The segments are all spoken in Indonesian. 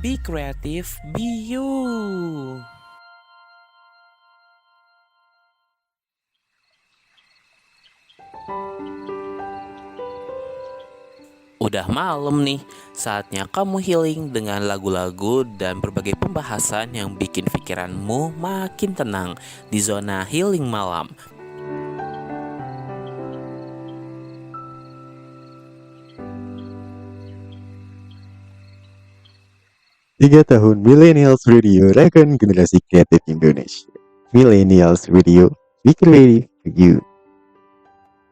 Be creative, be you. Udah malam nih, saatnya kamu healing dengan lagu-lagu dan berbagai pembahasan yang bikin pikiranmu makin tenang di zona healing malam. Tiga tahun Millennials Radio rekan generasi kreatif Indonesia. Millennials Radio, we creative for you.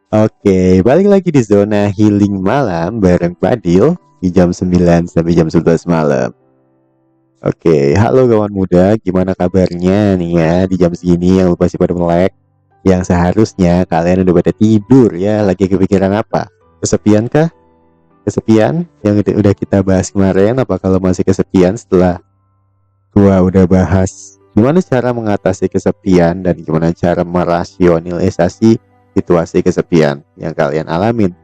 Oke, balik lagi di zona healing malam bareng Fadil di jam 9 sampai jam 11 malam. Oke, halo kawan muda, gimana kabarnya nih ya di jam segini yang pasti pada melek? Yang seharusnya kalian udah pada tidur ya, lagi kepikiran apa? Kesepian kah? Kesepian yang udah kita bahas kemarin, apa kalau masih kesepian setelah gua udah bahas gimana cara mengatasi kesepian dan gimana cara merasionalisasi situasi kesepian yang kalian alamin.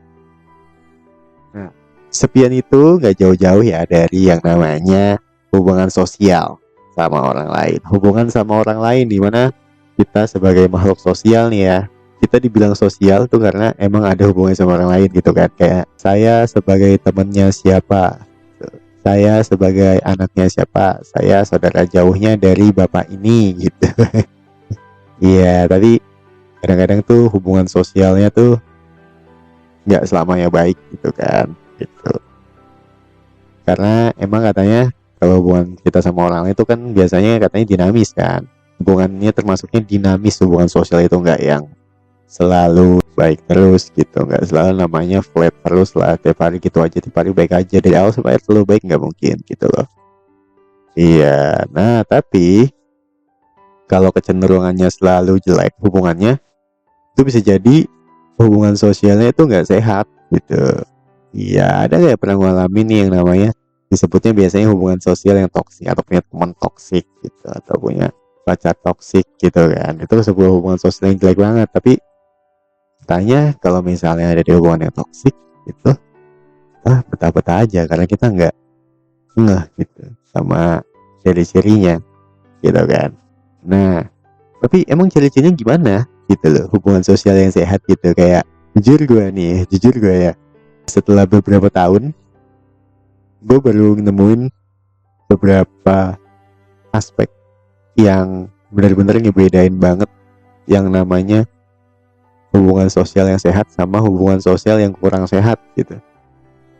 Nah, kesepian itu gak jauh-jauh ya dari yang namanya hubungan sosial sama orang lain. Hubungan sama orang lain dimana kita sebagai makhluk sosial nih ya, kita dibilang sosial tuh karena emang ada hubungan sama orang lain gitu kan. Kayak saya sebagai temennya siapa, saya sebagai anaknya siapa, saya saudara jauhnya dari bapak ini gitu. Iya, tapi kadang-kadang tuh hubungan sosialnya tuh nggak selamanya baik gitu kan, gitu. Karena emang katanya kalau hubungan kita sama orang lain itu kan biasanya katanya dinamis kan. Hubungannya termasuknya dinamis, hubungan sosial itu nggak yang selalu baik terus gitu, nggak selalu namanya flat terus lah tiap hari gitu aja, tiap hari baik aja dari awal sampai akhir selalu baik, nggak mungkin gitu loh. Iya, nah tapi kalau kecenderungannya selalu jelek hubungannya, itu bisa jadi hubungan sosialnya itu nggak sehat gitu. Iya, ada nggak pernah ngalamin nih yang namanya disebutnya biasanya hubungan sosial yang toksik, atau punya teman toksik gitu, atau punya pacar toksik gitu kan. Itu sebuah hubungan sosial yang jelek banget. Tapi tanya kalau misalnya ada di hubungan yang toksik itu, betah-betah aja karena kita nggak ngeh gitu sama ciri-cirinya gitu kan. Nah, tapi emang ciri-cirinya gimana gitu loh hubungan sosial yang sehat gitu. Kayak jujur gue ya, setelah beberapa tahun gue baru nemuin beberapa aspek yang benar-benar ngebedain banget yang namanya hubungan sosial yang sehat sama hubungan sosial yang kurang sehat gitu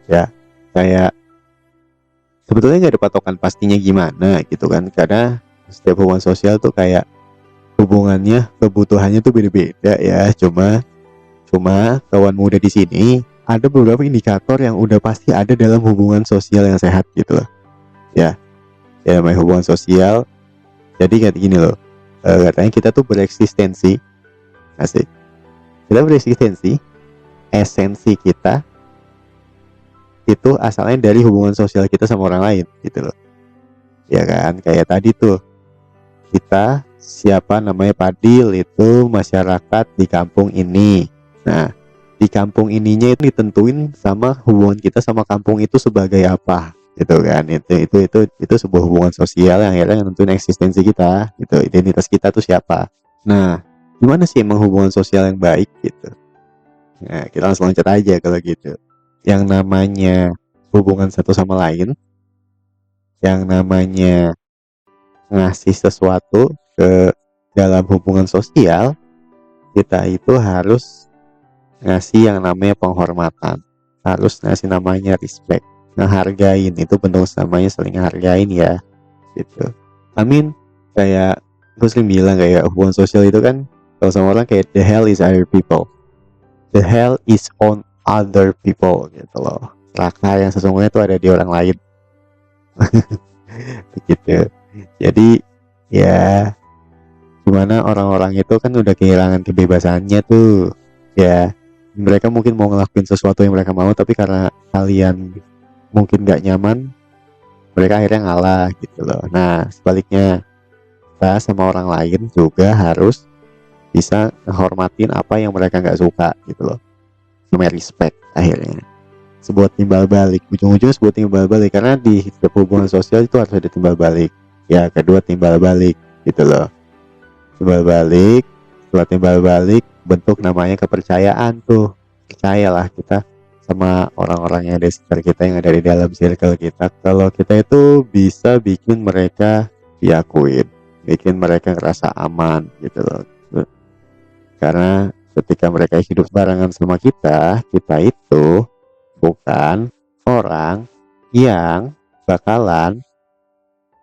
ya. Kayak sebetulnya nggak ada patokan pastinya gimana gitu kan, karena setiap hubungan sosial tuh kayak hubungannya, kebutuhannya tuh beda-beda ya. Cuma kawan muda di sini ada beberapa indikator yang udah pasti ada dalam hubungan sosial yang sehat gitu loh ya. Ya namanya hubungan sosial, jadi kayak gini loh, katanya kita tuh bereksistensi, asik, kita bereksistensi, esensi kita itu asalnya dari hubungan sosial kita sama orang lain gitu loh ya kan. Kayak tadi tuh, kita siapa namanya Padil, itu masyarakat di kampung ini. Nah, di kampung ininya itu ditentuin sama hubungan kita sama kampung itu sebagai apa gitu kan. Itu sebuah hubungan sosial yang akhirnya nentuin eksistensi kita gitu, identitas kita tuh siapa. Nah, gimana sih emang hubungan sosial yang baik gitu? Nah, kita langsung loncat aja kalau gitu. Yang namanya hubungan satu sama lain, yang namanya ngasih sesuatu ke dalam hubungan sosial, kita itu harus ngasih yang namanya penghormatan, harus ngasih namanya respect, ngehargain. Itu bentuk namanya saling ngehargain ya gitu. Kayak gue sering bilang kayak hubungan sosial itu kan kalau sama orang kayak the hell is other people, the hell is on other people gitu loh. Neraka yang sesungguhnya itu ada di orang lain. Begitu. Jadi ya gimana orang-orang itu kan udah kehilangan kebebasannya tuh ya. Mereka mungkin mau ngelakuin sesuatu yang mereka mau, tapi karena kalian mungkin gak nyaman, mereka akhirnya ngalah gitu loh. Nah sebaliknya, kita sama orang lain juga harus bisa menghormatin apa yang mereka gak suka gitu loh, namanya respect akhirnya. sebuah timbal balik, ujung-ujungnya sebuah timbal balik, karena di setiap hubungan sosial itu harus ada timbal balik. Ya, kedua timbal balik gitu loh. Timbal balik, setelah timbal balik bentuk namanya kepercayaan tuh. Percayalah kita sama orang-orang yang ada di sekitar kita, yang ada di dalam circle kita, kalau kita itu bisa bikin mereka diakuin, bikin mereka ngerasa aman gitu loh. Karena ketika mereka hidup barengan sama kita itu bukan orang yang bakalan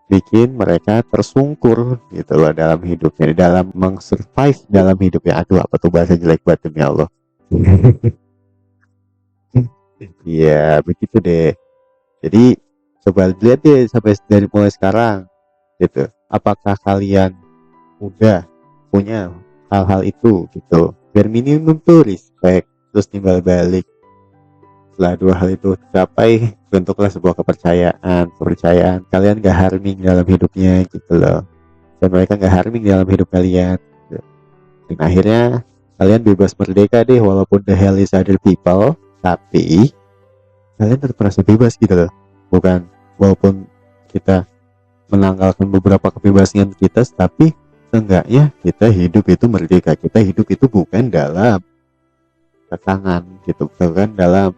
bikin mereka tersungkur gitu loh dalam hidupnya, dalam meng-survive dalam hidupnya. Aduh, apa tuh bahasa jelek banget, demi Allah. Iya, begitu deh. Jadi coba lihat deh sampai dari mulai sekarang gitu. Apakah kalian udah punya hal-hal itu gitu? Biar minimum tuh respect, terus timbal balik. Setelah dua hal itu tercapai, bentuklah sebuah kepercayaan. Kalian gak harming dalam hidupnya gitu loh. Dan mereka gak harming dalam hidup kalian. Gitu. Dan akhirnya kalian bebas merdeka deh, walaupun the hell is other people, tapi kalian tetap merasa bebas gitu loh. Bukan, walaupun kita menanggalkan beberapa kebebasan kita, tapi seenggaknya kita hidup itu merdeka. Kita hidup itu bukan dalam tekangan gitu, bukan dalam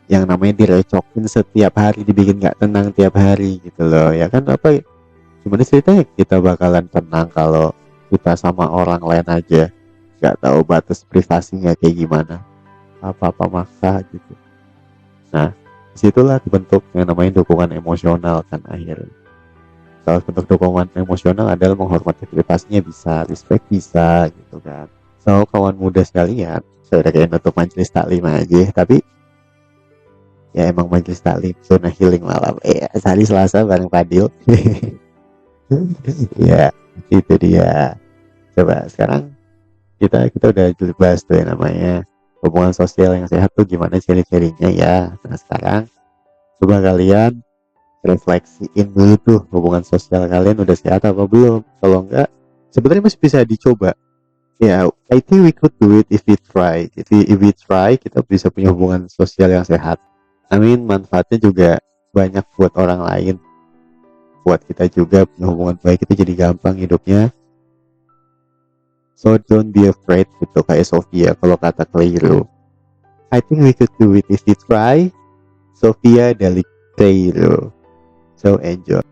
yang namanya direcokin setiap hari, dibikin gak tenang tiap hari gitu loh. Ya kan, apa gimana ceritanya kita bakalan tenang kalau kita sama orang lain aja gak tahu batas privasinya kayak gimana, apa-apa maksa gitu. Nah, disitulah dibentuk yang namanya dukungan emosional kan akhirnya. Salah bentuk dukungan emosional adalah menghormati privasinya bisa, respect bisa gitu kan. So, kawan muda sekalian, saya udah kayak nutup majelis taklim aja, tapi ya emang majelis taklim zona healing malam. Hari Selasa bareng Fadil. Ya, itu dia. Coba sekarang kita udah bahas tuh yang namanya hubungan sosial yang sehat tuh gimana ciri-cirinya ya. Nah, sekarang coba kalian refleksiin dulu tuh hubungan sosial kalian udah sehat apa belum. Kalau enggak, sebenarnya masih bisa dicoba. Ya, I think we could do it if we try. If we try, kita bisa punya hubungan sosial yang sehat. I mean, manfaatnya juga banyak buat orang lain, buat kita juga punya hubungan baik itu jadi gampang hidupnya. So don't be afraid gitu, kayak Sofia kalau kata Clairo. I think we could do it if we try. Sofia dari Clairo. So enjoy.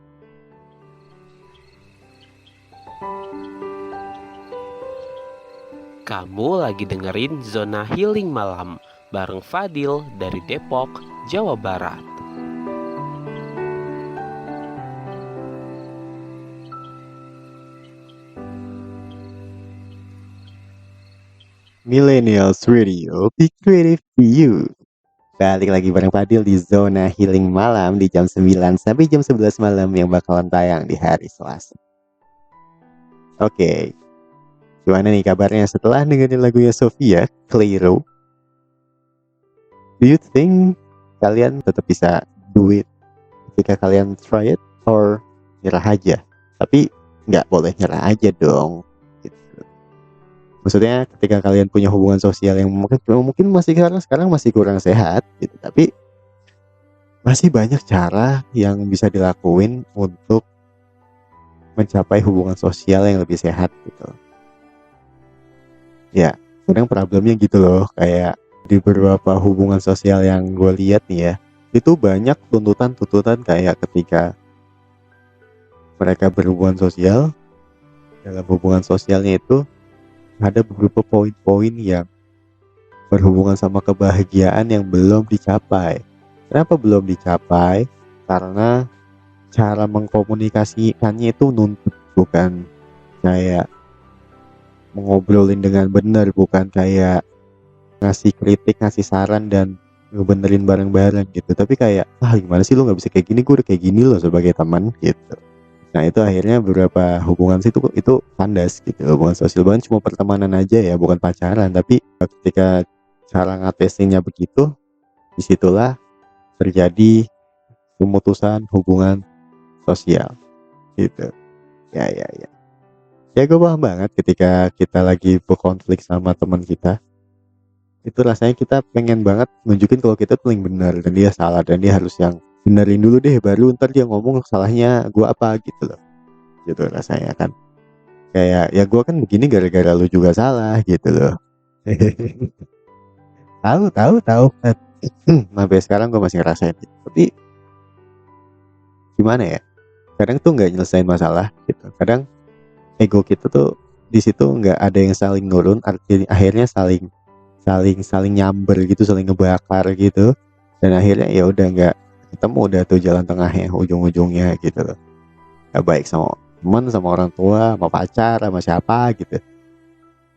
Kamu lagi dengerin Zona Healing Malam bareng Fadil dari Depok, Jawa Barat. Millennials Radio, be creative to you. Balik lagi bareng Fadil di Zona Healing Malam di jam 9 sampai jam 11 malam yang bakalan tayang di hari Selasa. Oke. Gimana nih kabarnya setelah dengerin lagunya Sofia, Clairo? Do you think kalian tetap bisa do it ketika kalian try it, or nyerah aja? Tapi nggak boleh nyerah aja dong. Gitu. Maksudnya ketika kalian punya hubungan sosial yang mungkin masih sekarang masih kurang sehat, gitu. Tapi masih banyak cara yang bisa dilakuin untuk mencapai hubungan sosial yang lebih sehat gitu. Ya, kadang problemnya gitu loh, kayak di beberapa hubungan sosial yang gue lihat nih ya, itu banyak tuntutan kayak ketika mereka berhubungan sosial, dalam hubungan sosialnya itu ada beberapa poin-poin yang berhubungan sama kebahagiaan yang belum dicapai. Kenapa belum dicapai? Karena cara mengkomunikasikannya itu nuntut, bukan kayak mengobrolin dengan benar, bukan kayak ngasih kritik, ngasih saran dan ngebenerin bareng-bareng gitu. Tapi kayak, gimana sih lu nggak bisa kayak gini, gue udah kayak gini loh sebagai teman gitu. Nah itu akhirnya beberapa hubungan sih itu kandas gitu. Hubungan sosial bahkan cuma pertemanan aja ya, bukan pacaran. Tapi ketika cara ngatesinnya begitu, disitulah terjadi pemutusan hubungan sosial gitu. Ya. Ya gue paham banget ketika kita lagi berkonflik sama teman kita. itu rasanya kita pengen banget nunjukin kalau kita tuh yang benar dan dia salah, dan dia harus yang benerin dulu deh baru ntar dia ngomong salahnya gua apa gitu loh. Gitu rasanya kan. Kayak ya gua kan begini gara-gara lu juga salah gitu loh. Tahu. Sampai sekarang gue masih ngerasain. Tapi gimana ya? Kadang tuh nggak nyelesain masalah gitu. Kadang ego kita tuh di situ nggak ada yang saling nurun, artinya akhirnya saling nyamber gitu, saling ngebakar gitu. Dan akhirnya ya udah nggak ketemu, udah tuh jalan tengahnya ujung-ujungnya gitu loh. Gak baik sama teman, sama orang tua, sama pacar, sama siapa gitu.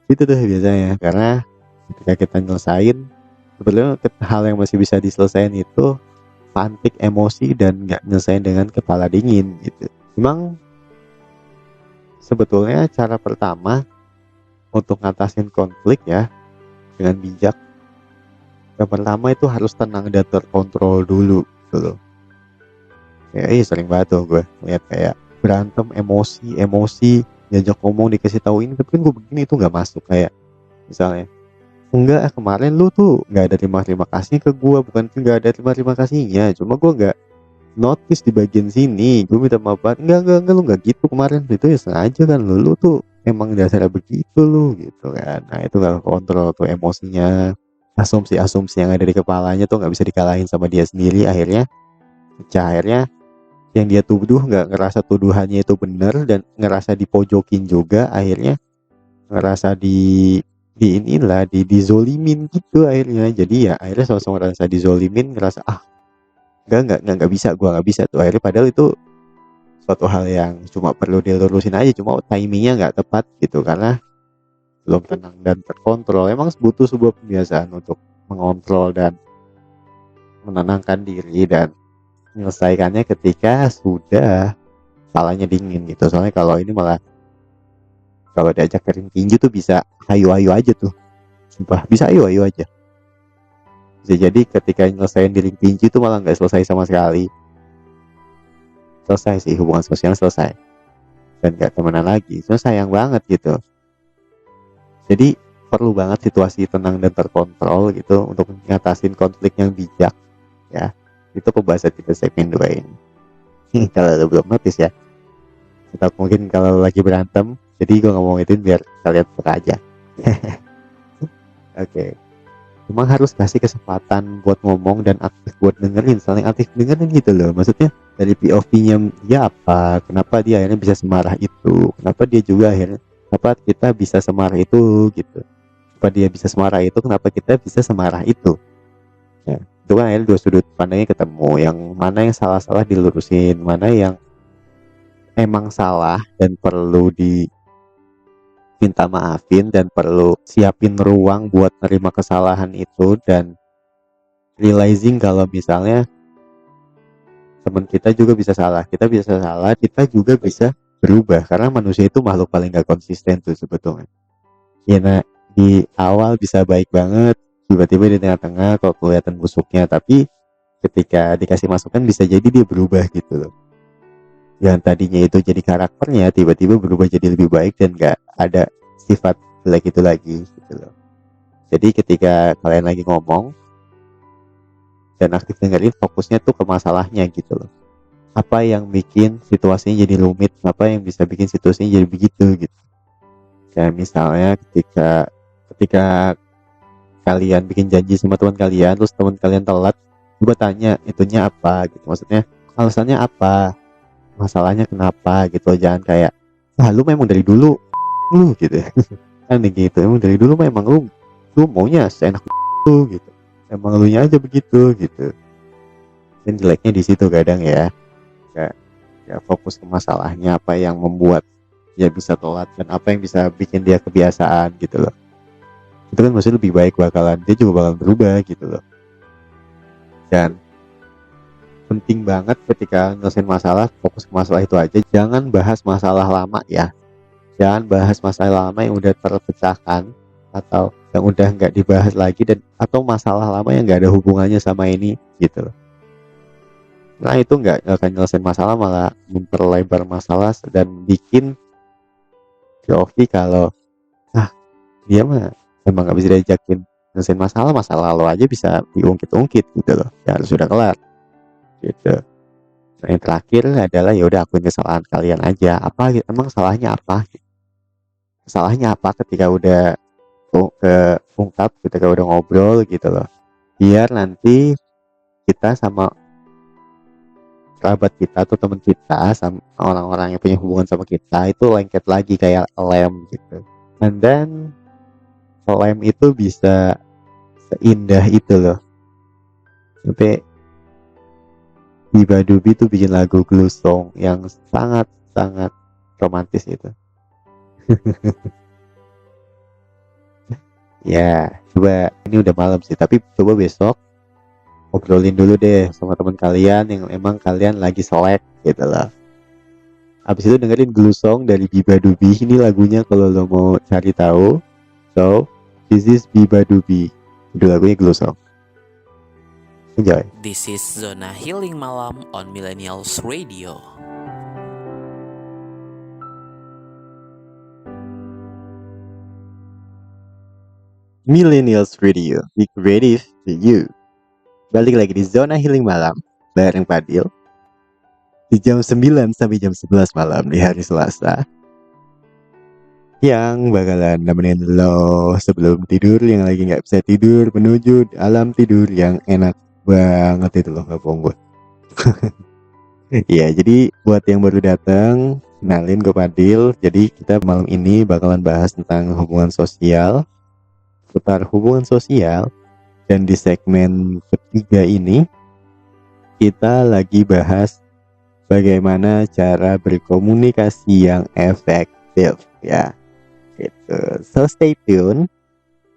Itu tuh biasanya karena ketika kita nyelesain, sebetulnya hal yang masih bisa diselesaikan itu pantik emosi dan nggak nyelesain dengan kepala dingin gitu. Memang sebetulnya cara pertama untuk ngatasin konflik ya dengan bijak, yang pertama itu harus tenang dan terkontrol dulu gitu loh. Ya sering banget tuh gue lihat kayak berantem emosi diajak ngomong dikasih tahu ini tapi kan gue begini, itu nggak masuk. Kayak misalnya enggak, kemarin lu tuh nggak ada terima kasih ke gua, bukan nggak ada terima kasihnya, cuma gua nggak notice di bagian sini, gua minta maaf banget. Enggak lu nggak gitu kemarin, itu ya sengaja kan, lu tuh emang dasarnya begitu lu gitu kan. Nah itu nggak kontrol tuh emosinya, asumsi yang ada di kepalanya tuh nggak bisa dikalahin sama dia sendiri, akhirnya pecah. Akhirnya yang dia tuduh nggak ngerasa tuduhannya itu benar dan ngerasa dipojokin juga, akhirnya ngerasa inilah dizolimin gitu akhirnya. Jadi ya akhirnya sama-sama ngerasa dizolimin, ngerasa nggak bisa, gua nggak bisa tuh akhirnya, padahal itu suatu hal yang cuma perlu dilurusin aja, cuma timingnya nggak tepat gitu karena belum tenang dan terkontrol. Emang butuh sebuah kebiasaan untuk mengontrol dan menenangkan diri dan menyelesaikannya ketika sudah kepalanya dingin gitu. Soalnya kalau ini malah, kalau diajak kering tinju tuh bisa ayo aja tuh, sumpah bisa ayo aja. Bisa jadi ketika nyelesain di ring tinju itu malah nggak selesai sama sekali. Selesai sih, hubungan sosial selesai dan nggak temenan lagi. Itu sayang banget gitu. Jadi perlu banget situasi tenang dan terkontrol gitu untuk ngatasin konflik yang bijak ya. Itu pembahasan kita segmen 2 ini. Kalau lo belum notice ya, kita mungkin kalau lagi berantem, jadi gue ngomong itu biar kalian peka aja. Oke. Emang harus kasih kesempatan buat ngomong dan aktif buat dengerin, saling aktif dengerin gitu loh. Maksudnya dari POV-nya dia apa, kenapa dia akhirnya bisa semarah itu, kenapa dia juga akhirnya, kenapa kita bisa semarah itu gitu, kenapa dia bisa semarah itu, kenapa kita bisa semarah itu ya. Itu kan akhirnya dua sudut pandangnya ketemu, yang mana yang salah-salah dilurusin, mana yang emang salah dan perlu minta maafin dan perlu siapin ruang buat nerima kesalahan itu, dan realizing kalau misalnya teman kita juga bisa salah, kita juga bisa berubah karena manusia itu makhluk paling gak konsisten tuh sebetulnya ya. Nah di awal bisa baik banget, tiba-tiba di tengah-tengah kok kelihatan busuknya, tapi ketika dikasih masukan bisa jadi dia berubah gitu loh. Yang tadinya itu jadi karakternya tiba-tiba berubah jadi lebih baik dan gak ada sifat jelek itu lagi gitu loh. Jadi ketika kalian lagi ngomong dan aktif dengerin, fokusnya tuh ke masalahnya gitu loh. Apa yang bikin situasinya jadi rumit, apa yang bisa bikin situasinya jadi begitu gitu. Kayak misalnya ketika kalian bikin janji sama teman kalian, terus teman kalian telat, coba tanya itunya apa gitu, maksudnya alasannya apa, masalahnya kenapa gitu. Jangan kayak lu memang dari dulu lu gitu kan gitu, emang dari dulu memang lu maunya seenak lu gitu, emang lu nya aja begitu gitu. Dan jeleknya di situ kadang ya, kayak fokus ke masalahnya, apa yang membuat dia bisa telat dan apa yang bisa bikin dia kebiasaan gitu loh. Itu kan maksudnya lebih baik, dia juga bakal berubah gitu loh. Dan penting banget ketika nyelesain masalah, fokus ke masalah itu aja, jangan bahas masalah lama ya, jangan bahas masalah lama yang udah terpecahkan atau yang udah nggak dibahas lagi, dan atau masalah lama yang nggak ada hubungannya sama ini gitu loh. Nah itu nggak akan nyelesain masalah, malah memperlebar masalah dan bikin POV kalau dia mah emang nggak bisa diajakin Nyelesain masalah, masa lalu aja bisa diungkit-ungkit gitu loh. Ya harus sudah kelar gitu. Nah, yang terakhir adalah ya udah akuin kesalahan kalian aja. Apa gitu? Emang salahnya apa? Salahnya apa ketika udah keungkap, ketika udah ngobrol gitu loh. Biar nanti kita sama kerabat kita atau teman kita sama orang-orang yang punya hubungan sama kita itu lengket lagi kayak lem gitu. And then lem itu bisa seindah itu loh. Sampai Biba Dubi tuh bikin lagu Glue Song yang sangat-sangat romantis itu. Ya, coba ini udah malam sih, tapi coba besok ngobrolin dulu deh sama teman kalian yang emang kalian lagi selek gitu loh. Abis itu dengerin Glue Song dari Biba Dubi. Ini lagunya kalau lo mau cari tahu. So, this is Biba Dubi. Judul lagunya Glue Song. Enjoy. This is Zona Healing Malam on Millennials Radio. Millennials Radio, be creative to you. Balik lagi di Zona Healing Malam bareng Fadil di jam 9 sampai jam 11 malam di hari Selasa, yang bakalan nemenin lo sebelum tidur, yang lagi nggak bisa tidur menuju alam tidur yang enak banget itu loh, nggak bohong gue. Iya, jadi buat yang baru datang, kenalin gue Fadil. Jadi kita malam ini bakalan bahas tentang hubungan sosial, seputar hubungan sosial. Dan di segmen ketiga ini kita lagi bahas bagaimana cara berkomunikasi yang efektif ya. Gitu. So stay tune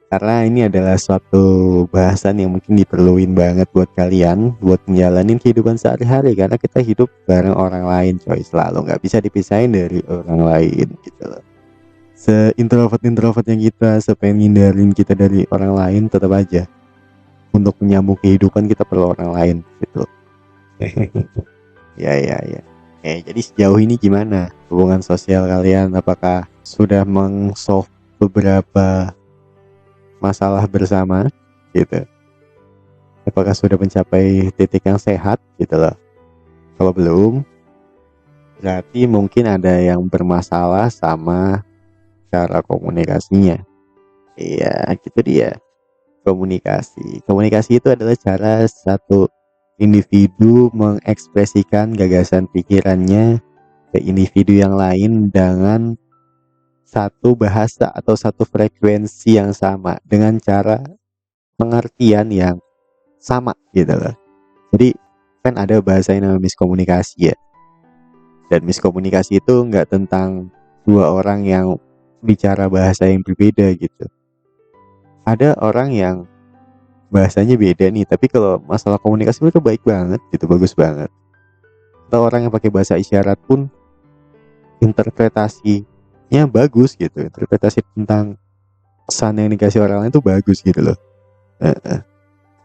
karena ini adalah suatu bahasan yang mungkin diperluin banget buat kalian buat menjalanin kehidupan sehari-hari, karena kita hidup bareng orang lain coy, selalu nggak bisa dipisahin dari orang lain gitu loh. Se-introvert yang kita, sepengen ngindarin kita dari orang lain, tetap aja untuk menyambung kehidupan kita perlu orang lain gitu. Ya. Jadi sejauh ini gimana hubungan sosial kalian? Apakah sudah meng-solve beberapa masalah bersama gitu? Apakah sudah mencapai titik yang sehat gitu loh? Kalau belum, berarti mungkin ada yang bermasalah sama cara komunikasinya. Iya, gitu dia. Komunikasi itu adalah cara satu individu mengekspresikan gagasan pikirannya ke individu yang lain dengan satu bahasa atau satu frekuensi yang sama, dengan cara pengertian yang sama gitu loh. Jadi kan ada bahasa yang namanya miskomunikasi ya, dan miskomunikasi itu nggak tentang dua orang yang bicara bahasa yang berbeda gitu. Ada orang yang bahasanya beda nih, tapi kalau masalah komunikasi mereka baik banget gitu, bagus banget. Atau orang yang pakai bahasa isyarat pun interpretasinya bagus gitu, interpretasi tentang pesan yang dikasih orang lain itu bagus gitu loh.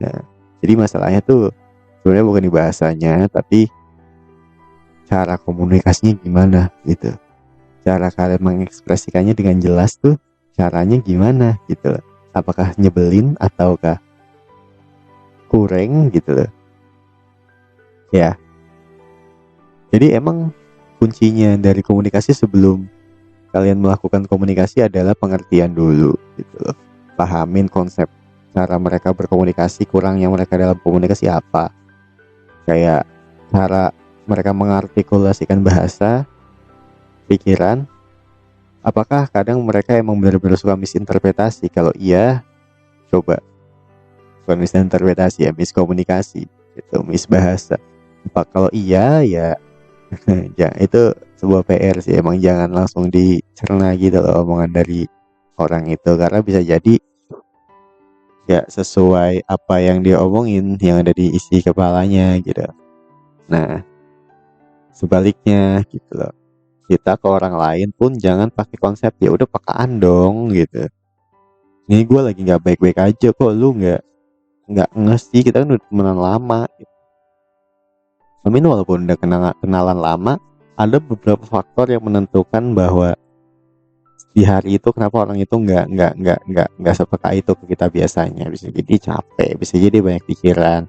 Nah, jadi masalahnya tuh sebenarnya bukan di bahasanya, tapi cara komunikasinya gimana gitu. Cara kalian mengekspresikannya dengan jelas tuh caranya gimana gitu loh. Apakah nyebelin ataukah kurang gitu loh ya. Jadi emang kuncinya dari komunikasi sebelum kalian melakukan komunikasi adalah pengertian dulu gitu loh. Pahamin konsep cara mereka berkomunikasi, kurangnya mereka dalam komunikasi apa, kayak cara mereka mengartikulasikan bahasa, pikiran. Apakah kadang mereka emang benar-benar suka misinterpretasi? Kalau iya, coba bukan misinterpretasi ya, miskomunikasi gitu, misbahasa. Kalau iya ya ya itu sebuah PR sih, emang jangan langsung dicerna gitu loh omongan dari orang itu, karena bisa jadi ya sesuai apa yang dia omongin yang ada di isi kepalanya gitu. Nah, sebaliknya gitu loh, kita ke orang lain pun jangan pakai konsep ya udah pakaan dong gitu. Nih gue lagi nggak baik-baik aja kok, lu nggak ngerti, kita kan udah temenan lama gitu. Amin, walaupun udah kenalan lama, ada beberapa faktor yang menentukan bahwa di hari itu kenapa orang itu nggak sepeka itu ke kita biasanya. Bisa jadi capek, bisa jadi banyak pikiran,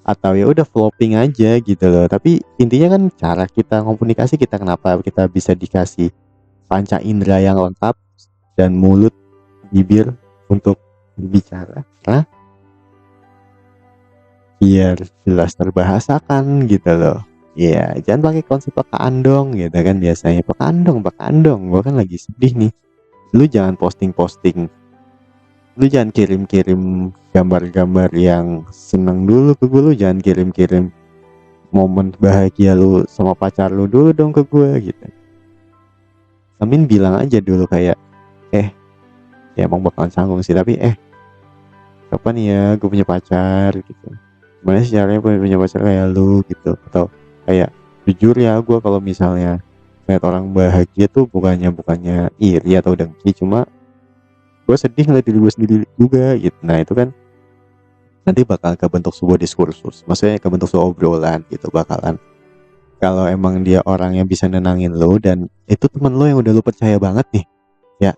atau ya udah flopping aja gitu loh. Tapi intinya kan cara kita komunikasi, kita kenapa kita bisa dikasih panca indera yang lengkap dan mulut, bibir untuk berbicara, karena biar jelas terbahasakan gitu loh. Iya, jangan pakai konsep pekaan dong gitu kan, biasanya pekaan dong, gua kan lagi sedih nih. Lu jangan posting, lu jangan kirim gambar-gambar yang seneng dulu ke gue, lu jangan kirim momen bahagia lu sama pacar lu dulu dong ke gue gitu. Amin bilang aja dulu kayak, ya emang bakalan canggung sih, tapi kapan ya gue punya pacar gitu, gimana sih caranya punya pacar kayak lu gitu. Atau kayak, jujur ya gue kalau misalnya lihat orang bahagia tuh bukannya iri atau dengki, cuma gue sedih ngeliat diri gue sendiri juga gitu. Nah itu kan nanti bakal kebentuk sebuah diskursus, maksudnya kebentuk sebuah obrolan gitu. Bakalan, kalau emang dia orang yang bisa nenangin lo dan itu temen lo yang udah lo percaya banget nih, ya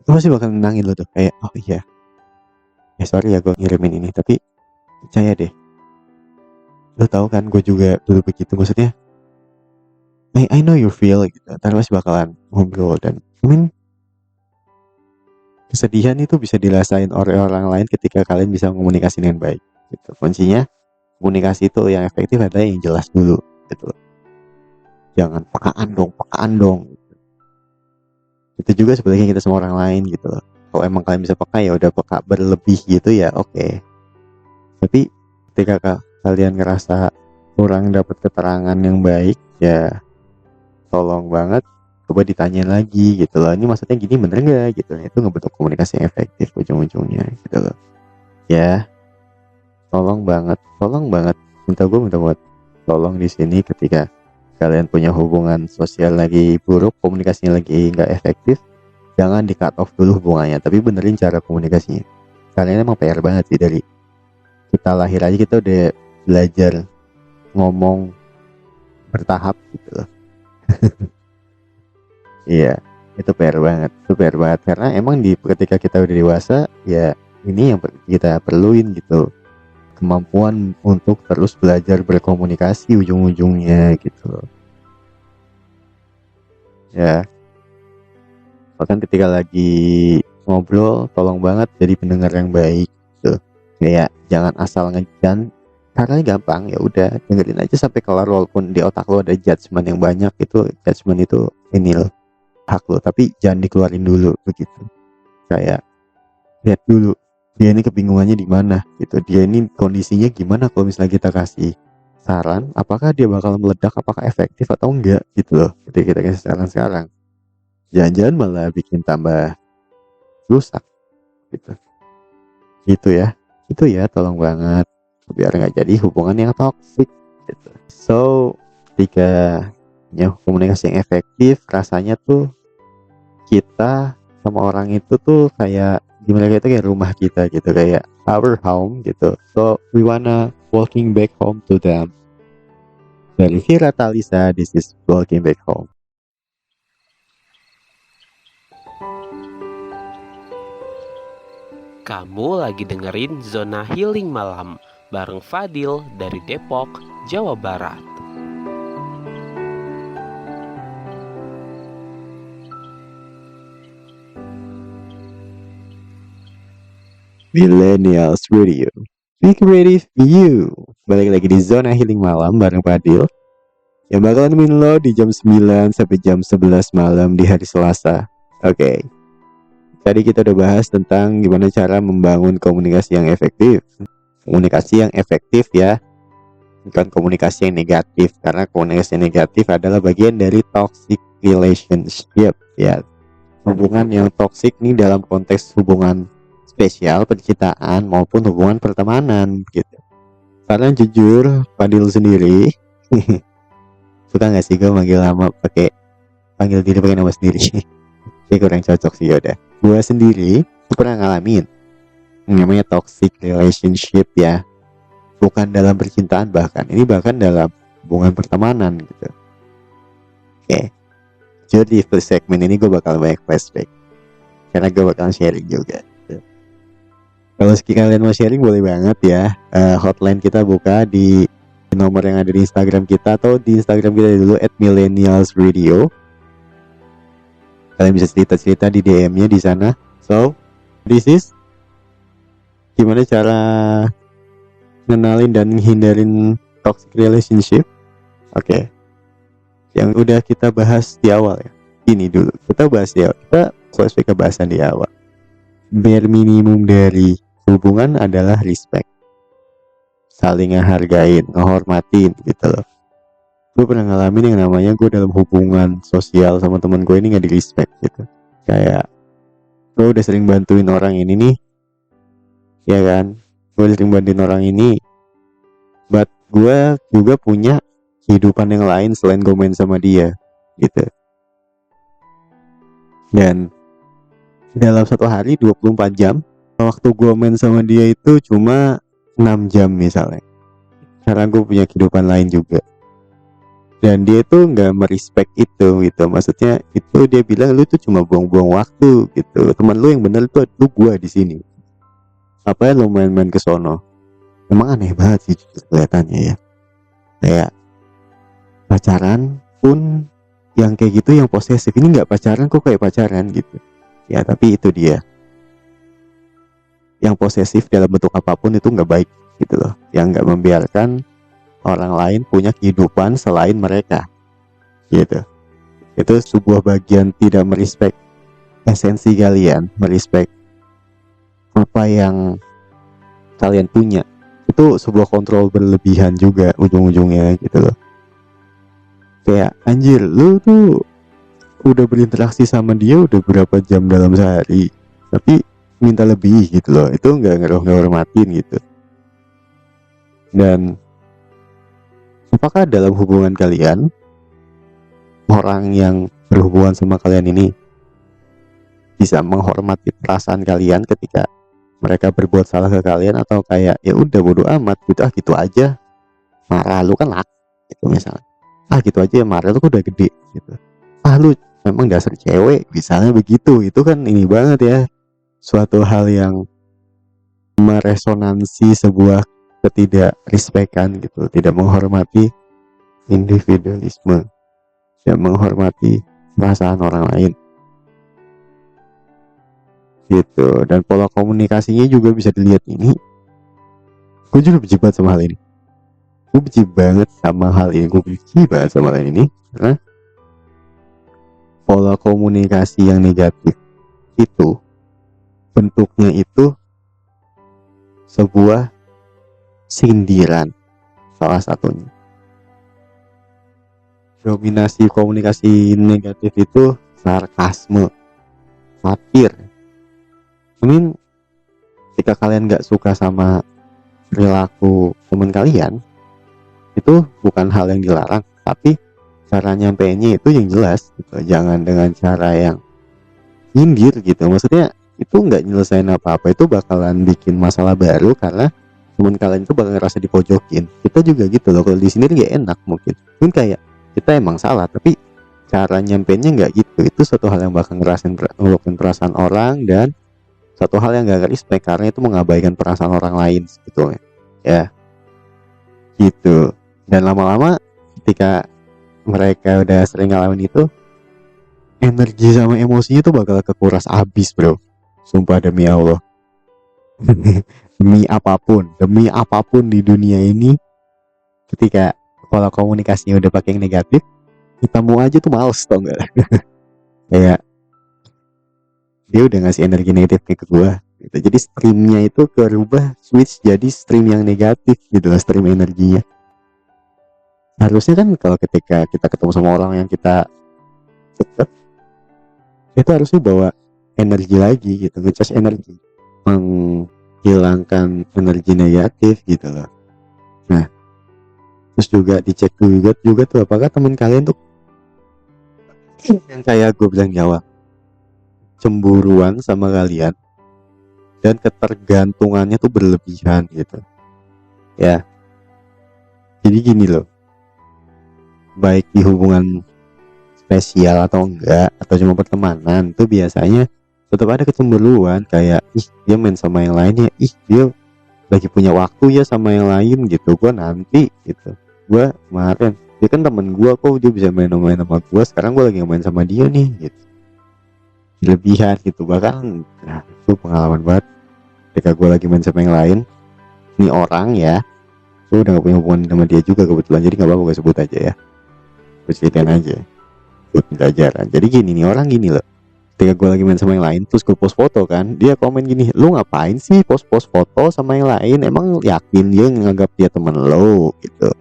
itu pasti bakal nenangin lo tuh, kayak oh iya sorry ya gue ngirimin ini, tapi percaya deh, lo tahu kan gue juga dulu begitu. Maksudnya I know you feel gitu. Ntar masih bakalan ngobrol, dan kesedihan itu bisa dirasain oleh orang lain ketika kalian bisa komunikasi dengan baik gitu. Kuncinya komunikasi itu yang efektif adalah yang jelas dulu gitu. Jangan pekaan dong. Itu juga sebenarnya kita sama orang lain gitu loh. Kalau emang kalian bisa peka, ya udah peka berlebih gitu ya oke. Tapi ketika kalian ngerasa kurang dapat keterangan yang baik, ya tolong banget coba ditanyain lagi gitu loh, ini maksudnya gini bener gak gitu. Itu ngebentuk komunikasi yang efektif ujung-ujungnya gitu loh ya. Tolong banget minta buat tolong di sini, ketika kalian punya hubungan sosial lagi buruk, komunikasinya lagi nggak efektif, jangan di cut off dulu hubungannya, tapi benerin cara komunikasinya. Karena ini emang PR banget sih, dari kita lahir aja kita udah belajar ngomong bertahap gitu loh. Iya, itu PR banget, karena emang ketika kita udah dewasa, ya ini yang kita perluin gitu, kemampuan untuk terus belajar berkomunikasi ujung-ujungnya gitu loh. Ya, bahkan ketika lagi ngobrol, tolong banget jadi pendengar yang baik gitu. Kayak jangan asal ngejan, karena gampang, ya udah dengerin aja sampai kelar, walaupun di otak lo ada judgement yang banyak, itu judgement itu ini loh, hak lo, tapi jangan dikeluarin dulu begitu. Kayak lihat dulu dia ini kebingungannya di mana gitu, dia ini kondisinya gimana. Kalau misalnya kita kasih saran, apakah dia bakal meledak, apakah efektif atau enggak gitu loh. Ketika kita kasih saran sekarang, jangan-jangan malah bikin tambah rusak gitu ya. Itu ya, tolong banget biar nggak jadi hubungan yang toksik gitu. So ketika komunikasi yang efektif, rasanya tuh kita sama orang itu tuh kayak gimana, kayak rumah kita gitu, kayak our home gitu. So we wanna walking back home to them. Dari Vira Talisa, this is walking back home. Kamu lagi dengerin Zona Healing Malam bareng Fadil dari Depok, Jawa Barat. Millennials Radio, be creative you. Balik lagi di Zona Healing Malam bareng Fadil, yang bakalan nemenin lo di jam 9 sampai jam 11 malam di hari Selasa. Oke. Tadi kita udah bahas tentang gimana cara membangun komunikasi yang efektif. Komunikasi yang efektif ya, bukan komunikasi yang negatif, karena komunikasi yang negatif adalah bagian dari toxic relationship ya. Hubungan yang toxic nih dalam konteks hubungan spesial, percintaan maupun hubungan pertemanan gitu. Karena jujur, Fadil sendiri suka nggak sih gue panggil diri pakai nama sendiri? Kayak kurang cocok sih. Yaudah, gue sendiri pernah ngalamin namanya toxic relationship ya, bukan dalam percintaan, bahkan dalam hubungan pertemanan gitu. Oke, jadi di first segment ini gue bakal banyak flashback. karena gue bakal sharing juga. Kalau kalian mau sharing boleh banget ya. Hotline kita buka di nomor yang ada di Instagram kita, atau di Instagram kita dulu @millennialsradio. Kalian bisa cerita-cerita di DM-nya di sana. So, this is gimana cara ngenalin dan hindarin toxic relationship. Oke. Yang udah kita bahas di awal ya. Ini dulu kita bahas di awal. Kita flashback ke bahasan di awal. Bare minimum dari hubungan adalah respect, saling ngehargain, ngehormatin gitu loh. Gue pernah ngalamin yang namanya gue dalam hubungan sosial sama teman gue ini gak di respect gitu. Kayak gue udah sering bantuin orang ini nih, ya kan, gue sering bantuin orang ini, but gue juga punya kehidupan yang lain selain gue main sama dia gitu. Dan dalam satu hari 24 jam waktu gue main sama dia itu cuma 6 jam misalnya, karena gue punya kehidupan lain juga. Dan dia tuh gak merespek itu gitu. Maksudnya itu dia bilang lu tuh cuma buang-buang waktu gitu. Teman lu yang bener tuh lu gue di sini. Apa ya lu main-main ke sono? Emang aneh banget sih kelihatannya ya. Kayak pacaran pun yang kayak gitu, yang posesif. Ini gak pacaran kok kayak pacaran gitu. Ya tapi itu dia. Yang posesif dalam bentuk apapun itu gak baik gitu loh. Yang gak membiarkan orang lain punya kehidupan selain mereka gitu. Itu sebuah bagian tidak merespek esensi kalian, merespek apa yang kalian punya. Itu sebuah kontrol berlebihan juga ujung-ujungnya gitu loh. Kayak anjir, lu tuh udah berinteraksi sama dia udah berapa jam dalam sehari, tapi minta lebih gitu loh. Itu nggak ngehormatin gitu. Dan apakah dalam hubungan kalian, orang yang berhubungan sama kalian ini bisa menghormati perasaan kalian ketika mereka berbuat salah ke kalian, atau kayak ya udah bodo amat gitu, gitu aja, marah lu kan lak gitu misalnya, gitu aja ya, marah lu kan udah gede gitu, lu memang dasar cewek misalnya begitu. Itu kan ini banget ya, suatu hal yang meresonansi sebuah ketidakrespekan gitu, tidak menghormati individualisme, tidak menghormati perasaan orang lain gitu. Dan pola komunikasinya juga bisa dilihat ini. Gue juga benci banget sama hal ini. Gue benci banget sama hal ini karena pola komunikasi yang negatif itu bentuknya itu sebuah sindiran, salah satunya. Dominasi komunikasi negatif itu sarkasme, satir. Ketika kalian gak suka sama perilaku teman kalian, itu bukan hal yang dilarang, tapi cara nyampeinnya itu yang jelas gitu. Jangan dengan cara yang nyindir gitu. Maksudnya itu nggak nyelesain apa-apa, itu bakalan bikin masalah baru karena teman kalian itu bakal ngerasa dipojokin. Kita juga gitu loh, kalau di sini nggak enak mungkin kayak kita emang salah, tapi cara nyampeinnya nggak gitu. Itu satu hal yang bakal ngerasain perasaan orang, dan satu hal yang gak respect karena itu mengabaikan perasaan orang lain sebetulnya ya gitu. Dan lama-lama ketika mereka udah sering ngalamin itu, energi sama emosinya tuh bakal kekuras habis bro, sumpah demi Allah. demi apapun di dunia ini, ketika pola komunikasinya udah pakai yang negatif, ketemu aja tuh males, tau gak? Kayak dia udah ngasih energi negatif ke gua gitu. Jadi streamnya itu berubah, switch jadi stream yang negatif gitu lah, stream energinya. Harusnya kan kalau ketika kita ketemu sama orang yang kita deket, itu harusnya bawa energi lagi gitu, ngecas energi, menghilangkan energi negatif gitu loh. Nah, terus juga dicek juga tuh apakah teman kalian tuh yang kayak gue bilang di awal, cemburuan sama kalian dan ketergantungannya tuh berlebihan gitu ya. Jadi gini loh, baik di hubungan spesial atau enggak, atau cuma pertemanan, itu biasanya tetap ada kecemburuan, kayak ih dia main sama yang lainnya, ih dia lagi punya waktu ya sama yang lain gitu, gua nanti gitu. Gua kemarin dia kan temen gua, kok dia bisa main sama gua, sekarang gua lagi main sama dia nih gitu. Berlebihan gitu. Bahkan nah itu pengalaman banget ketika gua lagi main sama yang lain, ini orang ya, gua udah gak punya hubungan sama dia juga kebetulan, jadi gak apa-apa gue sebut aja ya, gue ceritain aja buat pelajaran. Jadi gini nih orang gini loh, ketika gue lagi main sama yang lain terus gue post foto kan, dia komen gini, lu ngapain sih post foto sama yang lain, emang yakin dia nganggap dia temen lo gitu.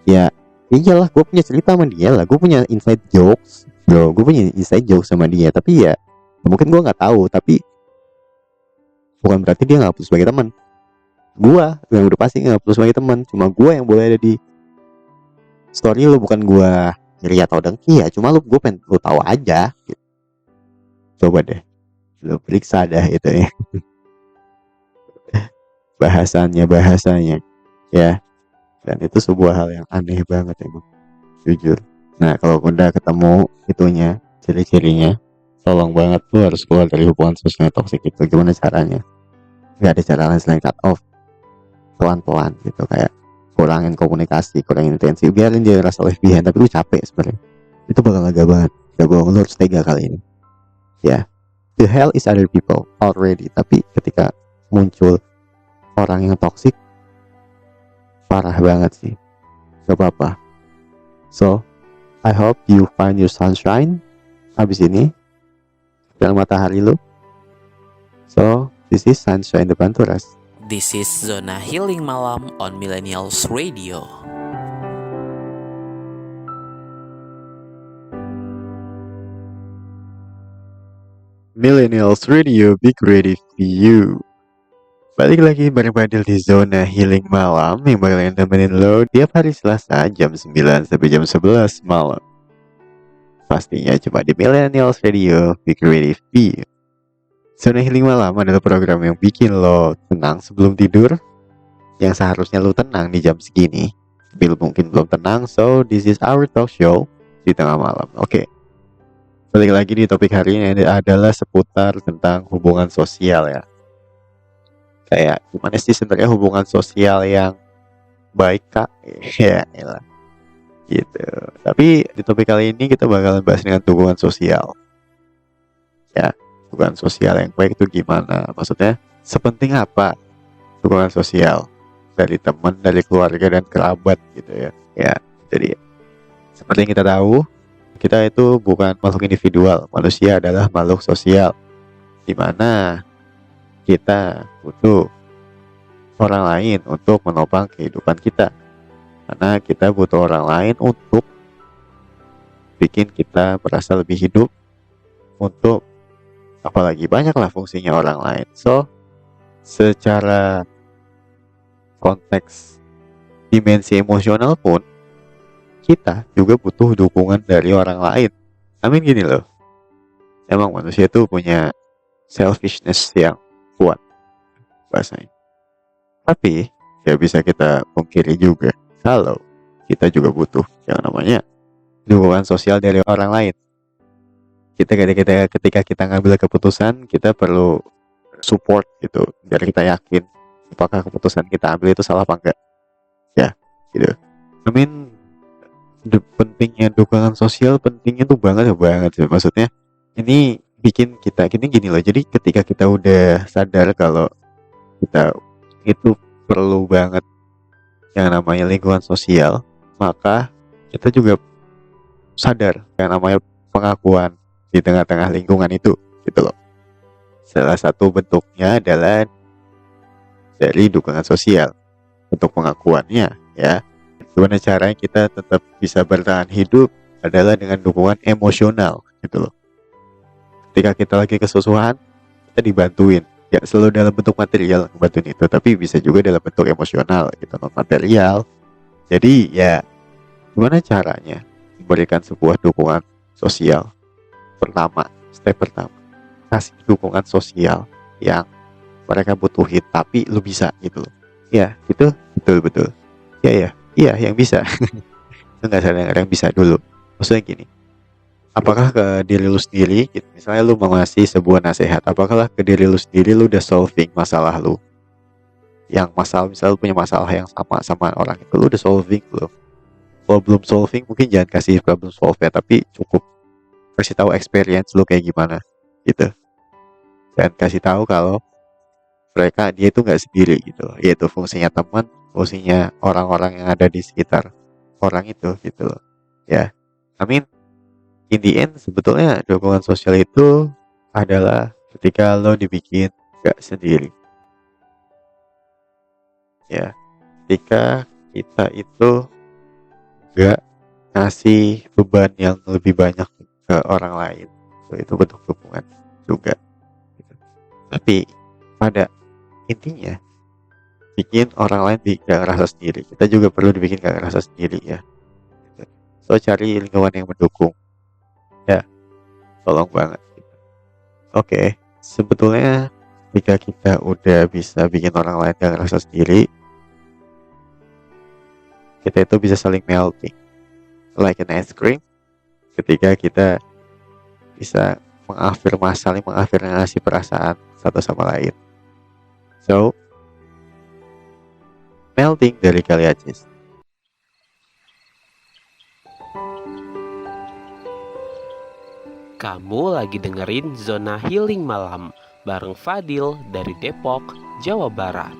Ya iyalah, gue punya cerita sama dia lah, gue punya inside jokes bro, gue punya inside jokes sama dia, tapi ya mungkin gue nggak tahu, tapi bukan berarti dia nggak perlu sebagai teman. Gue yang udah pasti nggak perlu sebagai teman, cuma gue yang boleh ada di story lo, bukan gue iri atau dengki ya, cuma gue pengen lo tahu aja gitu. Coba deh lo periksa dah itu ya bahasanya ya, dan itu sebuah hal yang aneh banget emang, jujur. Nah kalau udah ketemu itunya, ciri-cirinya, tolong banget lu harus keluar dari hubungan sosial toksik itu. Gimana caranya? Gak ada cara lain selain cut off pelan-pelan gitu, kayak kurangin komunikasi, kurangin intensi, biarin dia rasa lebihan, tapi lu capek sebenarnya, itu bakal lega banget. Gak bohong, lu harus tega kali ini ya. The hell is other people already, tapi ketika muncul orang yang toksik, parah banget sih. Gak apa-apa. So I hope you find your sunshine habis ini dalam matahari lu. So this is Sunshine the Panturas. This is Zona Healing Malam on Millennials Radio. Millennials Radio, be ready for you. Balik lagi bareng Fadil di Zona Healing Malam yang bakalan nemenin lo tiap hari Selasa jam 9 sampai jam 11 malam. Pastinya cuma di Millennials Radio, be ready for you. Zona Healing Malam adalah program yang bikin lo tenang sebelum tidur, yang seharusnya lo tenang di jam segini, tapi lo mungkin belum tenang. So this is our talk show di tengah malam. Oke. Balik lagi di topik hari ini adalah seputar tentang hubungan sosial ya. Kayak gimana sih sebenarnya hubungan sosial yang baik kak? Ya elah gitu. Tapi di topik kali ini kita bakalan bahas dengan hubungan sosial ya. Hubungan sosial yang baik itu gimana? Maksudnya sepenting apa hubungan sosial dari teman, dari keluarga dan kerabat gitu ya. Ya, jadi seperti yang kita tahu, kita itu bukan makhluk individual. Manusia adalah makhluk sosial, di mana kita butuh orang lain untuk menopang kehidupan kita. Karena kita butuh orang lain untuk bikin kita merasa lebih hidup, untuk apalagi banyaklah fungsinya orang lain. So secara konteks dimensi emosional pun kita juga butuh dukungan dari orang lain. Amin gini loh, emang manusia tuh punya selfishness yang kuat bahasanya. Tapi ya bisa kita pungkiri juga kalau kita juga butuh yang namanya dukungan sosial dari orang lain. Ketika kita ngambil keputusan, kita perlu support gitu, biar kita yakin apakah keputusan kita ambil itu salah apa enggak ya gitu. I mean, pentingnya dukungan sosial, pentingnya tuh banget sih. Maksudnya ini bikin kita gini loh, jadi ketika kita udah sadar kalau kita itu perlu banget yang namanya lingkungan sosial, maka kita juga sadar yang namanya pengakuan di tengah-tengah lingkungan itu gitu loh. Salah satu bentuknya adalah dari dukungan sosial untuk pengakuannya ya. Gimana caranya kita tetap bisa bertahan hidup adalah dengan dukungan emosional gitu loh. Ketika kita lagi kesusahan, kita dibantuin, ya selalu dalam bentuk material bantuin itu, tapi bisa juga dalam bentuk emosional gitu, non material. Jadi ya gimana caranya memberikan sebuah dukungan sosial? Step pertama, kasih dukungan sosial yang mereka butuhin, tapi lu bisa gitu loh. Ya, itu betul. Iya yang bisa. Itu nggak sadar yang bisa dulu. Maksudnya gini, apakah ke diri lu sendiri gitu. Misalnya lu mau ngasih sebuah nasihat, apakah ke diri lu sendiri lu udah solving masalah lu, yang masalah misalnya lu punya masalah yang sama orang itu, lu udah solving belum? Kalau belum solving mungkin jangan kasih problem solve ya, tapi cukup kasih tahu experience lu kayak gimana gitu, dan kasih tahu kalau dia itu nggak sendiri gitu, yaitu fungsinya teman, fungsinya orang-orang yang ada di sekitar orang itu gitu loh ya. I mean, in the end sebetulnya dukungan sosial itu adalah ketika lo dibikin gak sendiri ya, ketika kita itu gak ngasih beban yang lebih banyak ke orang lain, so, itu bentuk dukungan juga gitu. Tapi pada intinya bikin orang lain gak ngerasa sendiri, kita juga perlu dibikin gak ngerasa sendiri ya gitu. So cari lingkungan yang mendukung ya, tolong banget gitu. Oke, sebetulnya ketika kita udah bisa bikin orang lain gak ngerasa sendiri, kita itu bisa saling melting like an ice cream, ketika kita bisa saling mengafirmasi perasaan satu sama lain. So melting dari Kaliacis. Kamu lagi dengerin Zona Healing Malam bareng Fadil dari Depok, Jawa Barat.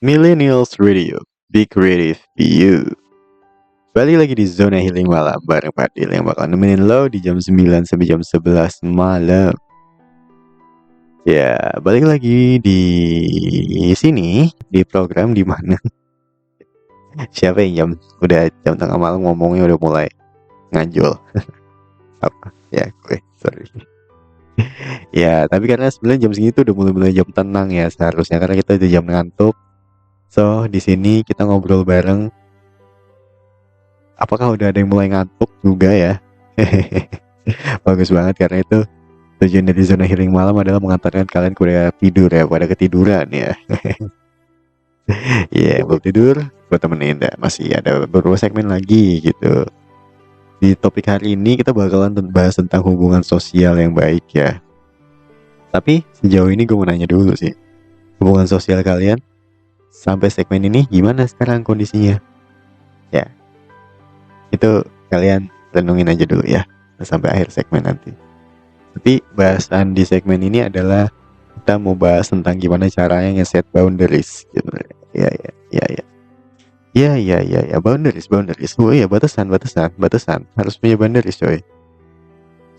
Millennials Radio, be creative, be you. Balik lagi di Zona Healing Malam bareng Fadil yang bakal nemenin lo di jam 9 sampai jam 11 malam. Ya, balik lagi di sini di program di mana siapa yang udah jam tengah malam ngomongnya udah mulai nganjol. Apa? Ya, gue sorry. Ya, tapi karena sebenarnya jam segini tuh udah mulai jam tenang ya seharusnya, karena kita udah jam ngantuk. So, di sini kita ngobrol bareng. Apakah udah ada yang mulai ngantuk juga ya? Bagus banget, karena itu tujuan dari Zona Healing Malam adalah mengantarkan kalian kuliah tidur ya, pada ketiduran ya. Iya, belum tidur, gue temenin dah. Masih ada beberapa segmen lagi gitu. Di topik hari ini kita bakalan bahas tentang hubungan sosial yang baik ya. Tapi sejauh ini gue mau nanya dulu sih, hubungan sosial kalian sampai segmen ini gimana sekarang kondisinya? Ya, itu kalian renungin aja dulu ya sampai akhir segmen nanti. Tapi bahasan di segmen ini adalah kita mau bahas tentang gimana caranya nge-set boundaries gitu. Ya, boundaries. Oh iya, batasan harus punya boundaries coy.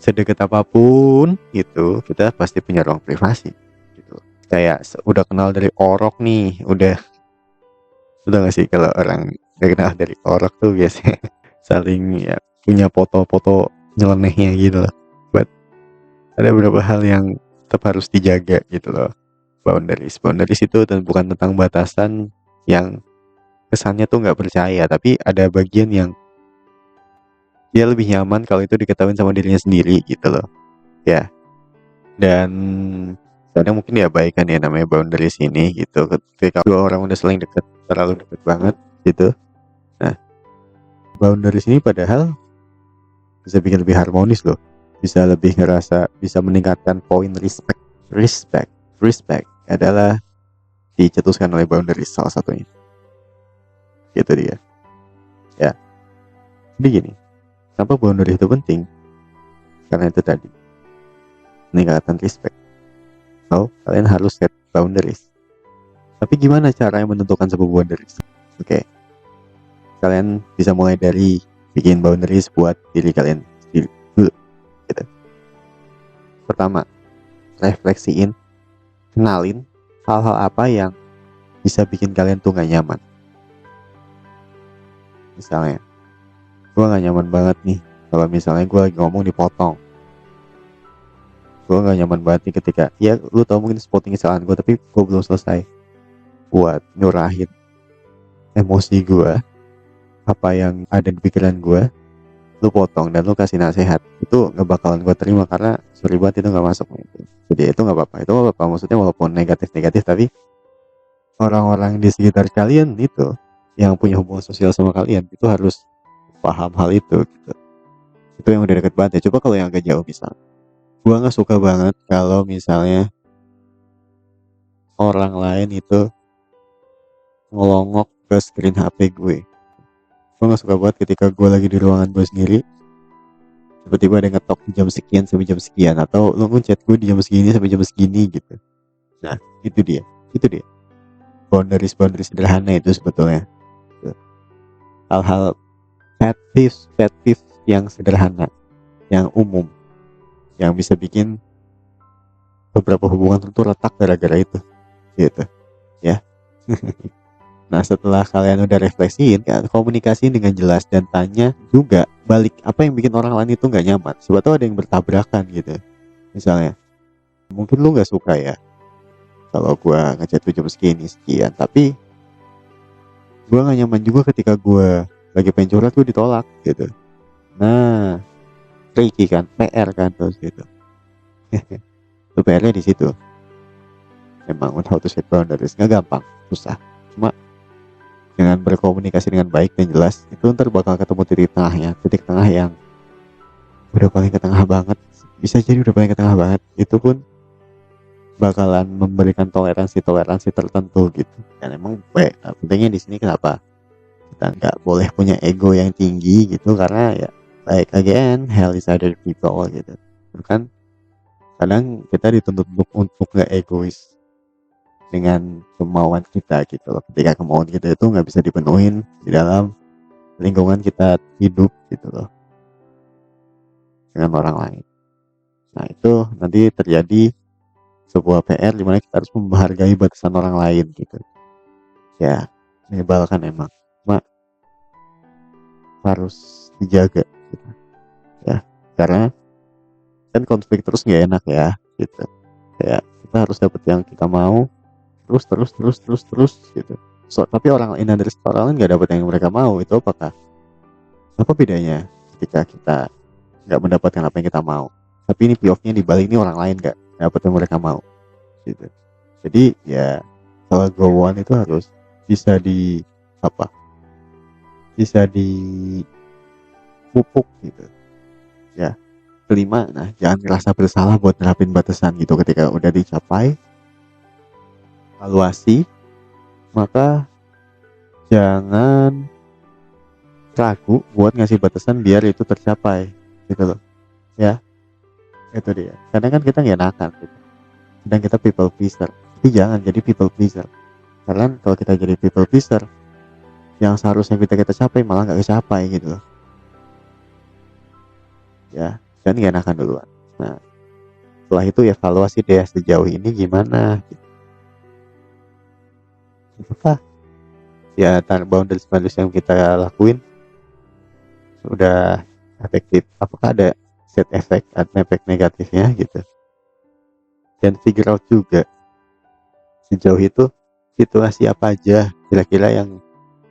Sedekat apapun itu kita pasti punya ruang privasi gitu. Kayak udah kenal dari orok nih, udah gak sih kalau orang gak kenal dari orok tuh biasanya saling ya punya foto-foto nyelenehnya gitu loh. But ada beberapa hal yang tetap harus dijaga gitu loh. Boundaries itu bukan tentang batasan yang kesannya tuh nggak percaya, tapi ada bagian yang dia lebih nyaman kalau itu diketahui sama dirinya sendiri gitu loh ya. Dan kadang mungkin diabaikan ya namanya boundaries ini gitu, ketika dua orang udah saling deket, terlalu deket banget gitu. Nah, boundaries ini padahal bisa bikin lebih harmonis loh, bisa lebih ngerasa, bisa meningkatkan poin respect adalah dicetuskan oleh boundaries salah satunya gitu dia ya. Jadi gini, kenapa boundaries itu penting? Karena itu tadi, meningkatkan respect. So, kalian harus set boundaries. Tapi gimana caranya menentukan sebuah boundaries? Oke. Kalian bisa mulai dari bikin boundaries buat diri kalian sendiri dulu gitu. Pertama, refleksiin, kenalin hal-hal apa yang bisa bikin kalian tuh gak nyaman. Misalnya, gue gak nyaman banget nih kalau misalnya gue lagi ngomong dipotong. Gue gak nyaman banget nih ketika, ya lu tau mungkin spotting kesalahan gue, tapi gue belum selesai buat nyurahin emosi gue, apa yang ada di pikiran gue. lu potong dan lu kasih nasihat, itu nggak bakalan gue terima karena sorry banget itu nggak masuk gitu. Jadi itu nggak apa-apa, itu nggak apa-apa, maksudnya walaupun negatif tapi orang-orang di sekitar kalian itu yang punya hubungan sosial sama kalian itu harus paham hal itu gitu. Itu yang udah deket banget ya. Coba kalau yang agak jauh misalnya, gua nggak suka banget kalau misalnya orang lain itu ngelongok ke screen HP gue. Gue nggak suka banget ketika gue lagi di ruangan gue sendiri, tiba-tiba ada yang ngetok di jam sekian sampai jam sekian, atau lu ngechat gue di jam segini sampai jam segini gitu. Nah itu dia boundaries sederhana itu sebetulnya. Gitu. Hal-hal pet peeves yang sederhana, yang umum, yang bisa bikin beberapa hubungan tentu retak gara-gara itu gitu ya. Nah setelah kalian udah refleksiin kan, komunikasiin dengan jelas dan tanya juga balik apa yang bikin orang lain itu nggak nyaman. Sebab tuh ada yang bertabrakan gitu. Misalnya mungkin lu nggak suka ya kalau gua ngechat tuh jam segini sekian, tapi gua nggak nyaman juga ketika gua lagi pengen curhat gue ditolak gitu. Nah tricky kan, PR kan terus gitu. Itu PR-nya di situ. Emang how to set boundaries nggak gampang, susah. Cuma dengan berkomunikasi dengan baik dan jelas itu ntar bakal ketemu titik tengah yang udah paling ke tengah banget, bisa jadi udah paling ke tengah banget, itu pun bakalan memberikan toleransi tertentu gitu. Dan emang pentingnya di sini kenapa kita nggak boleh punya ego yang tinggi gitu, karena ya like again hell is other people gitu kan. Kadang kita dituntut untuk nggak egois dengan kemauan kita gitu loh, ketika kemauan kita itu nggak bisa dipenuhin di dalam lingkungan kita hidup gitu loh dengan orang lain. Nah itu nanti terjadi sebuah PR di mana kita harus menghargai batasan orang lain gitu ya. Menyebalkan emang, cuma harus dijaga gitu ya, karena kan konflik terus nggak enak ya gitu. Kayak kita harus dapet yang kita mau terus gitu. Tapi orang lain dari orang lain nggak dapet yang mereka mau, itu apa bedanya ketika kita nggak mendapatkan apa yang kita mau, tapi ini payoff-nya di balik ini orang lain nggak dapet yang mereka mau gitu. Jadi ya kelegowoan itu harus bisa bisa dipupuk gitu ya. Kelima, nah jangan ngerasa bersalah buat nerapin batasan gitu. Ketika udah dicapai evaluasi, maka jangan ragu buat ngasih batasan biar itu tercapai gitu loh ya. Itu dia, kadang kan kita nggak enakan gitu, kadang kita people pleaser, tapi jangan jadi people pleaser. Karena kalau kita jadi people pleaser, yang seharusnya kita capai malah nggak kecapai gitu loh ya. Dan nggak enakan duluan. Nah setelah itu evaluasi deh sejauh ini gimana gitu. Apakah ya boundaries yang kita lakuin udah efektif, apakah ada set efek atau efek negatifnya gitu. Dan figure out juga sejauh itu situasi apa aja kira-kira yang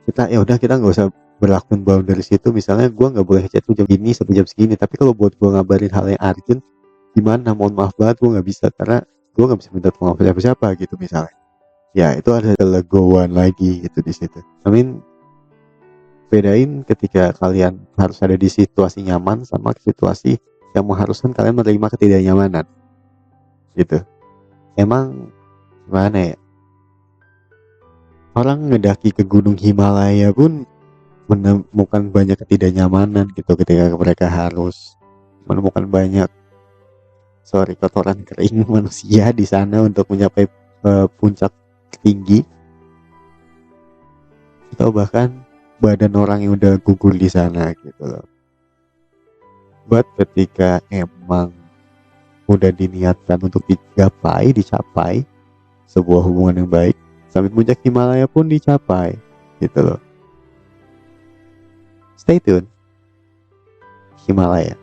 kita ya udah kita nggak usah berlakuin boundaries itu. Misalnya gue nggak boleh chat jam gini sampai jam segini, tapi kalau buat gue ngabarin hal yang urgent gimana, mohon maaf banget gue nggak bisa karena gue nggak bisa minta tolong siapa gitu misalnya. Ya itu ada kelegoan lagi gitu di situ. I mean, bedain ketika kalian harus ada di situasi nyaman sama situasi yang mengharuskan kalian menerima ketidaknyamanan gitu. Emang gimana ya, orang ngedaki ke gunung Himalaya pun menemukan banyak ketidaknyamanan gitu ketika mereka harus menemukan banyak kotoran kering manusia di sana untuk mencapai puncak tinggi, atau bahkan badan orang yang udah gugur di sana gitu loh. But ketika emang udah diniatkan untuk dicapai sebuah hubungan yang baik, sampai puncak Himalaya pun dicapai gitu loh. Stay tune Himalaya.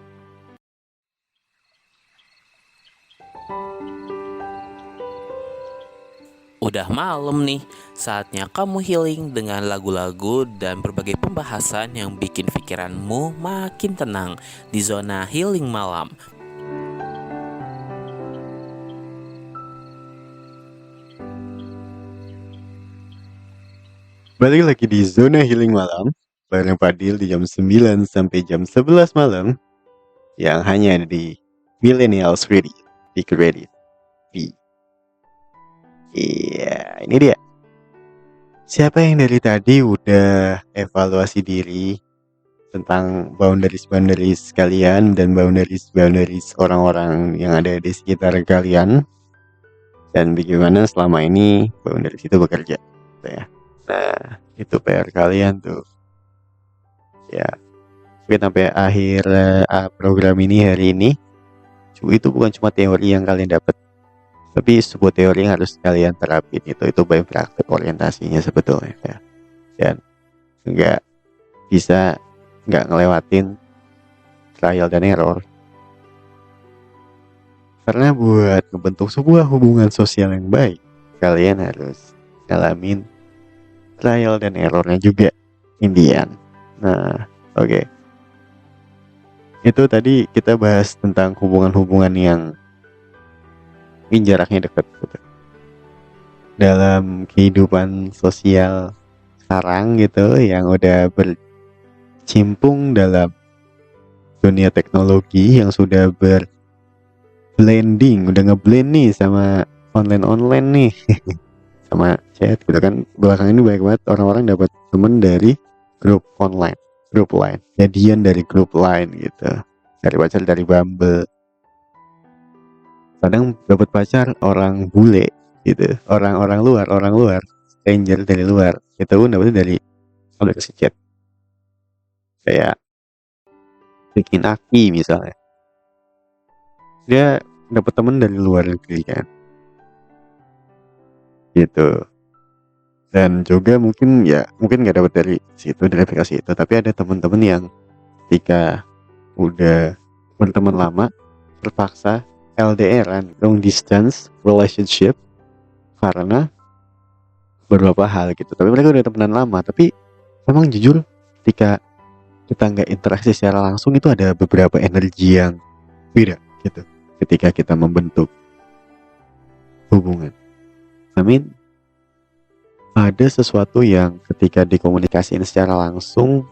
Udah malam nih, saatnya kamu healing dengan lagu-lagu dan berbagai pembahasan yang bikin pikiran pikiranmu makin tenang di zona healing malam. Balik lagi di zona healing malam bareng Fadil di jam 9 sampai jam 11 malam yang hanya ada di Millennials Radio, di Credit. Iya, ini dia. Siapa yang dari tadi udah evaluasi diri tentang boundaries kalian dan boundaries orang-orang yang ada di sekitar kalian dan bagaimana selama ini boundaries itu bekerja, gitu ya. Nah, itu PR kalian tuh. Ya, mungkin sampai akhir program ini hari ini, itu bukan cuma teori yang kalian dapat, tapi sebuah teori yang harus kalian terapin itu by praktek orientasinya sebetulnya ya. Dan nggak bisa nggak ngelewatin trial dan error, karena buat membentuk sebuah hubungan sosial yang baik kalian harus ngalamin trial dan errornya juga Indian. Nah, oke. Itu tadi kita bahas tentang hubungan-hubungan yang jaraknya dekat gitu. Dalam kehidupan sosial sekarang gitu yang udah bercimpung dalam dunia teknologi yang sudah udah ngeblend nih sama online nih sama chat gitu kan. Belakang ini banyak banget orang-orang dapat temen dari grup online, grup line, jadian dari grup line gitu, dari pacar dari Bumble, kadang dapat pacar orang bule gitu, orang luar stranger dari luar, kita pun dapetnya dari aplikasi chat kayak bikin Aki misalnya, dia dapat temen dari luar negeri kan gitu. Dan juga mungkin nggak dapat dari situ, dari aplikasi itu, tapi ada teman-teman yang ketika udah berteman lama terpaksa LDR-an, long distance relationship, karena beberapa hal gitu. Tapi mereka udah temenan lama, tapi emang jujur ketika kita nggak interaksi secara langsung itu ada beberapa energi yang beda gitu ketika kita membentuk hubungan. Ada sesuatu yang ketika dikomunikasiin secara langsung,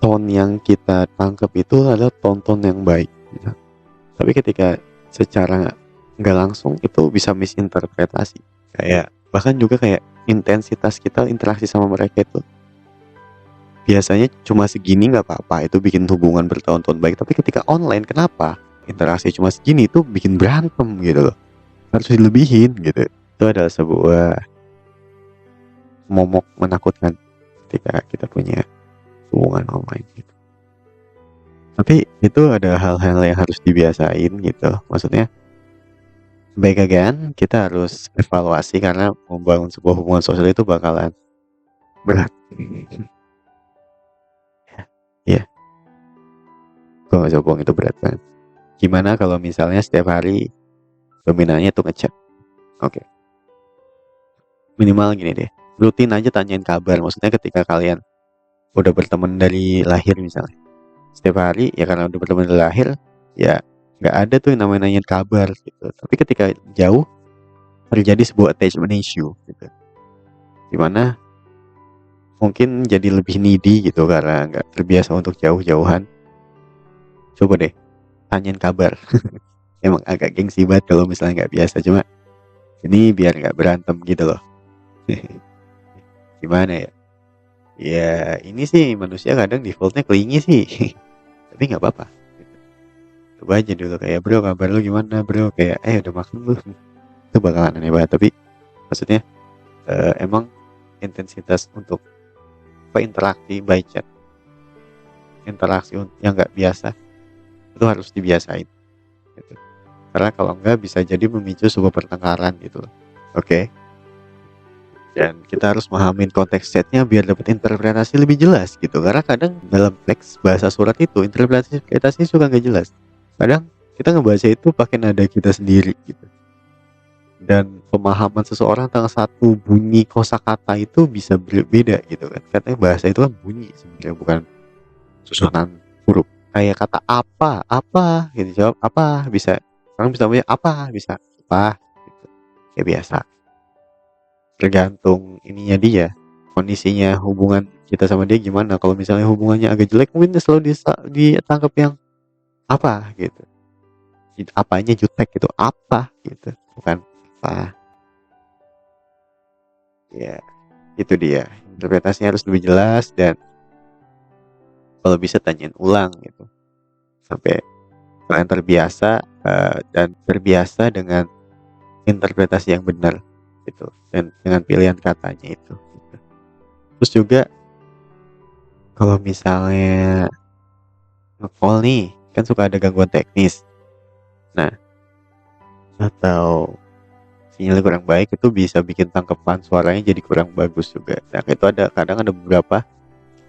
tone yang kita tangkap itu adalah tone yang baik gitu. Tapi ketika secara nggak langsung itu bisa misinterpretasi, kayak bahkan juga kayak intensitas kita interaksi sama mereka itu biasanya cuma segini nggak apa-apa, itu bikin hubungan bertahun-tahun baik. Tapi ketika online, kenapa interaksi cuma segini itu bikin berantem gitu loh, harus dilebihin gitu. Itu adalah sebuah momok menakutkan ketika kita punya hubungan online gitu. Tapi itu ada hal-hal yang harus dibiasain gitu. Maksudnya baik again, kita harus evaluasi karena membangun sebuah hubungan sosial itu bakalan berat. Ya, gue gak bisa bohong, itu berat banget. Gimana kalau misalnya setiap hari dominannya tuh ngechat? Oke. Minimal gini deh, rutin aja tanyain kabar. Maksudnya ketika kalian udah berteman dari lahir misalnya, setiap hari ya karena udah berteman dari lahir, ya nggak ada tuh yang namanya nanyain kabar gitu. Tapi ketika jauh terjadi sebuah attachment issue gitu, dimana mungkin jadi lebih needy gitu karena nggak terbiasa untuk jauh-jauhan. Coba deh tanyain kabar. Emang agak gengsi banget kalau misalnya nggak biasa, cuma ini biar nggak berantem gitu loh. Gimana ya? Ya ini sih manusia kadang defaultnya clingy sih. Tapi nggak apa-apa. Coba aja dulu kayak, bro kabar lu gimana bro, kayak udah makan lu. Itu bakalan aneh banget. Tapi maksudnya emang intensitas untuk interaksi by chat, interaksi yang nggak biasa itu harus dibiasain gitu. Karena kalau nggak bisa jadi memicu sebuah pertengkaran gitu loh. Oke. Dan kita harus memahamin konteks chatnya biar dapat interpretasi lebih jelas gitu. Karena kadang dalam teks bahasa surat itu interpretasi suka nggak jelas. Kadang kita ngebaca itu pakai nada kita sendiri gitu. Dan pemahaman seseorang tentang satu bunyi kosakata itu bisa berbeda gitu kan. Katanya bahasa itu kan bunyi sebenarnya, bukan susunan huruf kayak kata apa gitu, jawab apa, bisa orang bisa punya apa gitu. Kayak biasa, tergantung ininya dia, kondisinya, hubungan kita sama dia gimana. Kalau misalnya hubungannya agak jelek, mungkin selalu ditangkap yang apa gitu, apanya jutek gitu, apa gitu, bukan apa. Ya, itu dia, interpretasinya harus lebih jelas, dan kalau bisa tanyain ulang gitu sampai kalian terbiasa, dan terbiasa dengan interpretasi yang benar gitu, dan dengan pilihan katanya itu gitu. Terus juga kalau misalnya nge-call nih, kan suka ada gangguan teknis. Nah, atau sinyalnya kurang baik, itu bisa bikin tangkapan suaranya jadi kurang bagus juga. Nah, itu kadang ada beberapa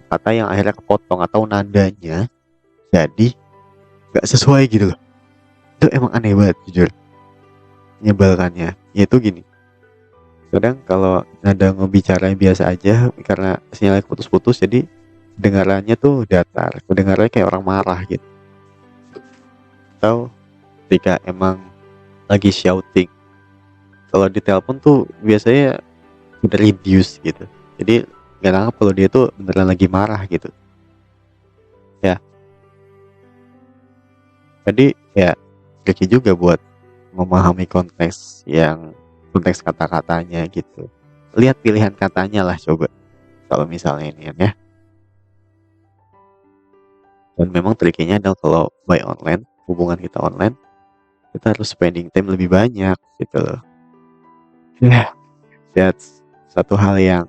kata yang akhirnya kepotong atau nadanya jadi nggak sesuai gitu loh. Itu emang aneh banget jujur, menyebalkannya. Yaitu gini, kadang kalau nada ngebicara biasa aja karena sinyalnya putus-putus, jadi kedengarannya tuh datar, kedengarannya kayak orang marah gitu. Atau ketika emang lagi shouting, kalau di telepon tuh biasanya udah reduce gitu, jadi nggak nangkep kalau dia tuh beneran lagi marah gitu ya. Jadi ya tricky juga buat memahami konteks kata-katanya gitu. Lihat pilihan katanya lah coba kalau misalnya ini ya. Dan memang triknya adalah kalau by online, hubungan kita online, kita harus spending time lebih banyak gitu loh. Ya, that's satu hal yang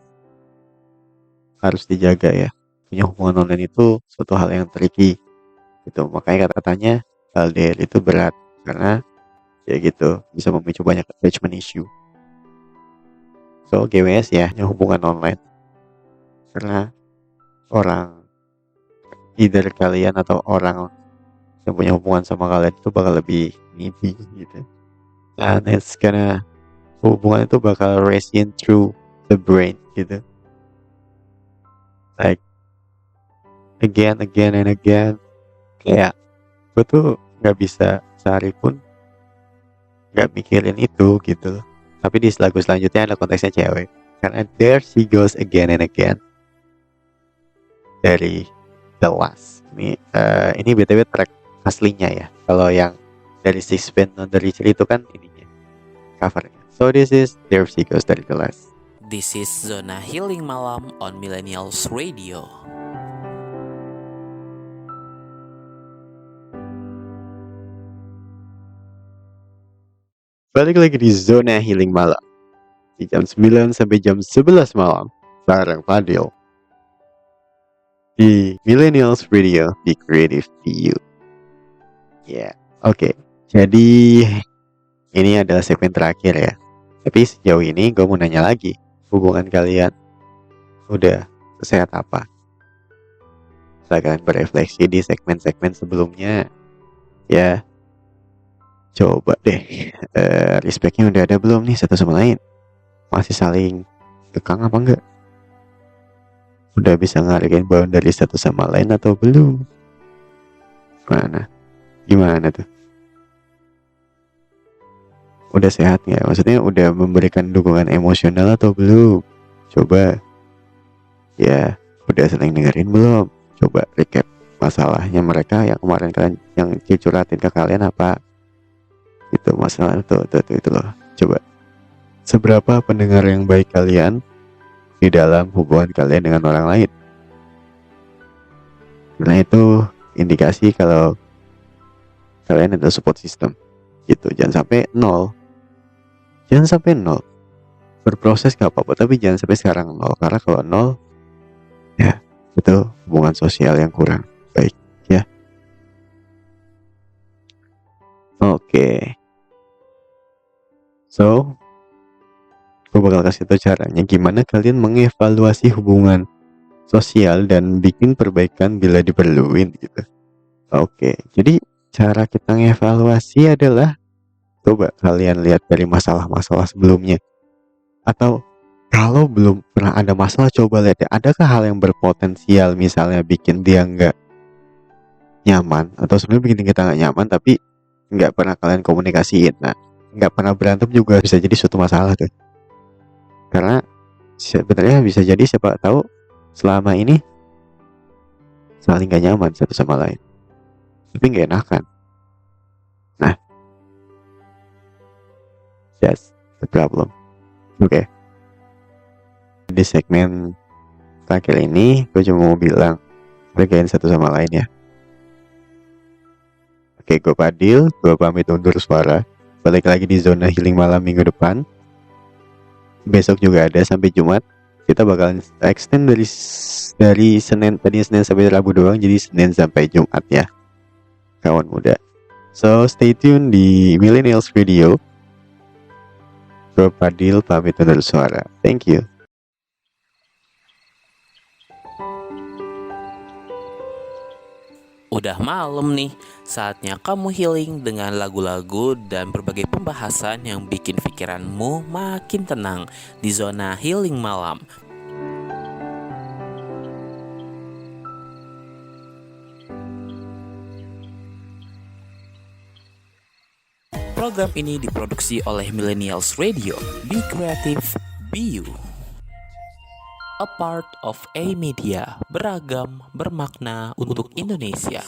harus dijaga ya. Punya hubungan online itu suatu hal yang tricky gitu. Makanya kata-katanya LDR itu berat, karena ya gitu bisa memicu banyak attachment issue. So GWS ya, punya hubungan online, karena orang, either kalian atau orang yang punya hubungan sama kalian itu bakal lebih needy gitu, and it's gonna, hubungan itu bakal racing through the brain gitu, like again and again. Kayak gue tuh nggak bisa sehari pun nggak mikirin itu gitu loh. Tapi di lagu selanjutnya ada konteksnya cewek, karena there she goes again and again dari The Last. Ini btw track aslinya ya. Kalau yang dari Sixpence None the Richer itu kan ininya, covernya. So this is There She Goes dari The Last. This is Zona Healing Malam on Millennials Radio. Balik lagi di Zona Healing Malam di jam 9 sampai jam 11 malam bareng Fadil di Millennials Radio, di Creative to You. Ya, oke. Jadi ini adalah segmen terakhir ya. Tapi sejauh ini gue mau nanya lagi, hubungan kalian udah sesehat apa? Silahkan berefleksi di segmen-segmen sebelumnya ya. Coba deh, respectnya udah ada belum nih satu sama lain? Masih saling kekang apa enggak? Udah bisa ngargain boundary satu sama lain atau belum? Gimana tuh? Udah sehat nggak? Maksudnya udah memberikan dukungan emosional atau belum? Coba ya, udah saling dengerin belum? Coba recap masalahnya mereka yang kemarin kalian yang curhatin ke kalian apa? Itu masalah itu loh. Coba, seberapa pendengar yang baik kalian di dalam hubungan kalian dengan orang lain? Karena itu indikasi kalau kalian ada support system gitu. Jangan sampai nol. Berproses gak apa-apa, tapi jangan sampai sekarang nol. Karena kalau nol, ya itu hubungan sosial yang kurang baik ya. Oke. So, gue bakal kasih tau caranya gimana kalian mengevaluasi hubungan sosial dan bikin perbaikan bila diperluin gitu. Oke, jadi cara kita mengevaluasi adalah coba kalian lihat dari masalah-masalah sebelumnya. Atau kalau belum pernah ada masalah, coba lihat ya, adakah hal yang berpotensial misalnya bikin dia nggak nyaman, atau sebenarnya bikin kita nggak nyaman tapi nggak pernah kalian komunikasiin. Nah, nggak pernah berantem juga bisa jadi suatu masalah tuh. Karena sebenarnya bisa jadi siapa tahu selama ini saling gak nyaman satu sama lain, tapi nggak enakan. Nah, that's the problem. Oke. Di segmen terakhir ini gue cuma mau bilang hargain satu sama lain ya. Oke, gue Fadil, gue pamit undur suara. Balik lagi di zona healing malam minggu depan. Besok juga ada sampai Jumat. Kita bakalan extend dari Senin, tadi Senin sampai Rabu doang, jadi Senin sampai Jumat ya, kawan muda. So stay tune di Millennials Radio. Gue Fadil pamit undur suara. Thank you. Udah malam nih, saatnya kamu healing dengan lagu-lagu dan berbagai pembahasan yang bikin pikiranmu makin tenang di zona healing malam. Program ini diproduksi oleh Millennials Radio. Be creative, be you. A part of A Media, beragam, bermakna untuk Indonesia.